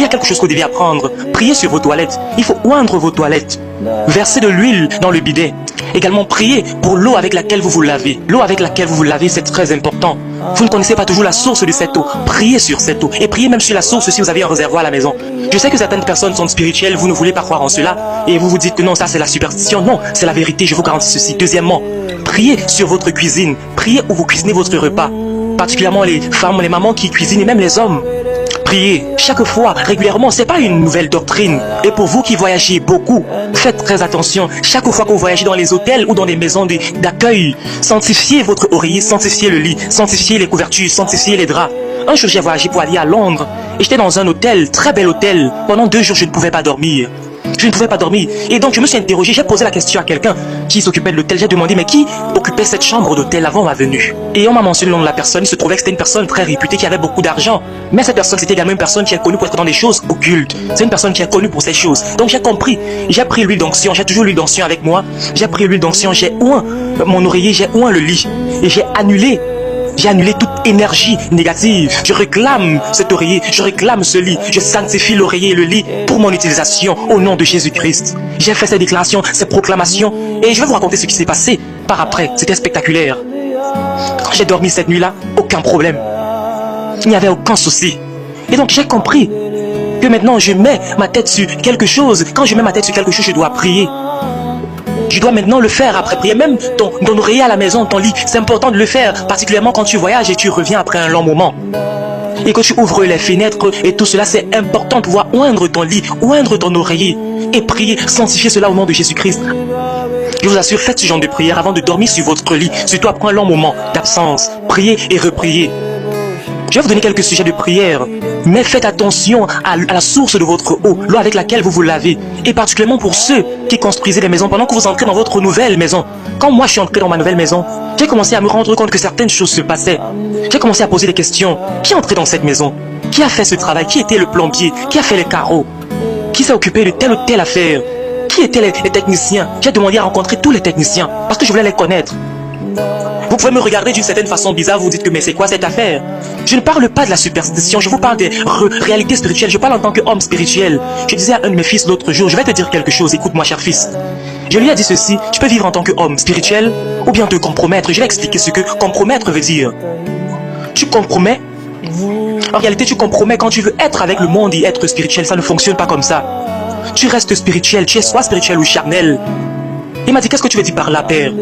il y a quelque chose que vous devez apprendre. Priez sur vos toilettes. Il faut oindre vos toilettes. Versez de l'huile dans le bidet. Également, priez pour l'eau avec laquelle vous vous lavez. L'eau avec laquelle vous vous lavez, c'est très important. Vous ne connaissez pas toujours la source de cette eau. Priez sur cette eau. Et priez même sur la source si vous avez un réservoir à la maison. Je sais que certaines personnes sont spirituelles, vous ne voulez pas croire en cela. Et vous vous dites que non, ça c'est la superstition. Non, c'est la vérité, je vous garantis ceci. Deuxièmement, priez sur votre cuisine. Priez où vous cuisinez votre repas. Particulièrement les femmes, les mamans qui cuisinent et même les hommes. Priez chaque fois, régulièrement, c'est pas une nouvelle doctrine. Et pour vous qui voyagez beaucoup, faites très attention. Chaque fois que vous voyagez dans les hôtels ou dans des maisons d'accueil, sanctifiez votre oreiller, sanctifiez le lit, sanctifiez les couvertures, sanctifiez les draps. Un jour, j'ai voyagé pour aller à Londres et j'étais dans un hôtel, très bel hôtel. Pendant 2 jours, je ne pouvais pas dormir. Je ne pouvais pas dormir. Et donc, je me suis interrogé, j'ai posé la question à quelqu'un qui s'occupait de l'hôtel. J'ai demandé, mais qui occupait cette chambre d'hôtel avant ma venue? Et on m'a mentionné le nom de la personne. Il se trouvait que c'était une personne très réputée qui avait beaucoup d'argent. Mais cette personne, c'était également une personne qui est connue pour être dans des choses occultes. C'est une personne qui est connue pour ces choses. Donc, j'ai compris. J'ai pris l'huile d'onction. J'ai toujours l'huile d'onction avec moi. J'ai pris l'huile d'onction. J'ai oint mon oreiller. J'ai oint le lit. Et j'ai annulé toute énergie négative. Je réclame cet oreiller, je réclame ce lit. Je sanctifie l'oreiller et le lit pour mon utilisation au nom de Jésus-Christ. J'ai fait ces déclarations, ces proclamations et je vais vous raconter ce qui s'est passé par après. C'était spectaculaire. Quand j'ai dormi cette nuit-là, aucun problème. Il n'y avait aucun souci. Et donc j'ai compris que maintenant je mets ma tête sur quelque chose. Quand je mets ma tête sur quelque chose, je dois prier. Je dois maintenant le faire après prier. Même ton oreiller à la maison, ton lit, c'est important de le faire. Particulièrement quand tu voyages et tu reviens après un long moment. Et que tu ouvres les fenêtres et tout cela, c'est important de pouvoir oindre ton lit, oindre ton oreiller et prier, sanctifier cela au nom de Jésus-Christ. Je vous assure, faites ce genre de prière avant de dormir sur votre lit, surtout après un long moment d'absence. Priez et repriez. Je vais vous donner quelques sujets de prière, mais faites attention à la source de votre eau, l'eau avec laquelle vous vous lavez. Et particulièrement pour ceux qui construisaient des maisons pendant que vous entrez dans votre nouvelle maison. Quand moi je suis entré dans ma nouvelle maison, j'ai commencé à me rendre compte que certaines choses se passaient. J'ai commencé à poser des questions. Qui est entré dans cette maison? Qui a fait ce travail? Qui était le plombier? Qui a fait les carreaux? Qui s'est occupé de telle ou telle affaire? Qui étaient les techniciens? J'ai demandé à rencontrer tous les techniciens parce que je voulais les connaître. Vous pouvez me regarder d'une certaine façon bizarre, vous dites que mais c'est quoi cette affaire? Je ne parle pas de la superstition, je vous parle des réalités spirituelles, je parle en tant qu'homme spirituel. Je disais à un de mes fils l'autre jour, je vais te dire quelque chose, écoute-moi cher fils. Je lui ai dit ceci, tu peux vivre en tant qu'homme spirituel ou bien te compromettre. Je vais expliquer ce que compromettre veut dire. Tu compromets. En réalité, tu compromets quand tu veux être avec le monde et être spirituel, ça ne fonctionne pas comme ça. Tu restes spirituel, tu es soit spirituel ou charnel. Il m'a dit, qu'est-ce que tu veux dire par là, père?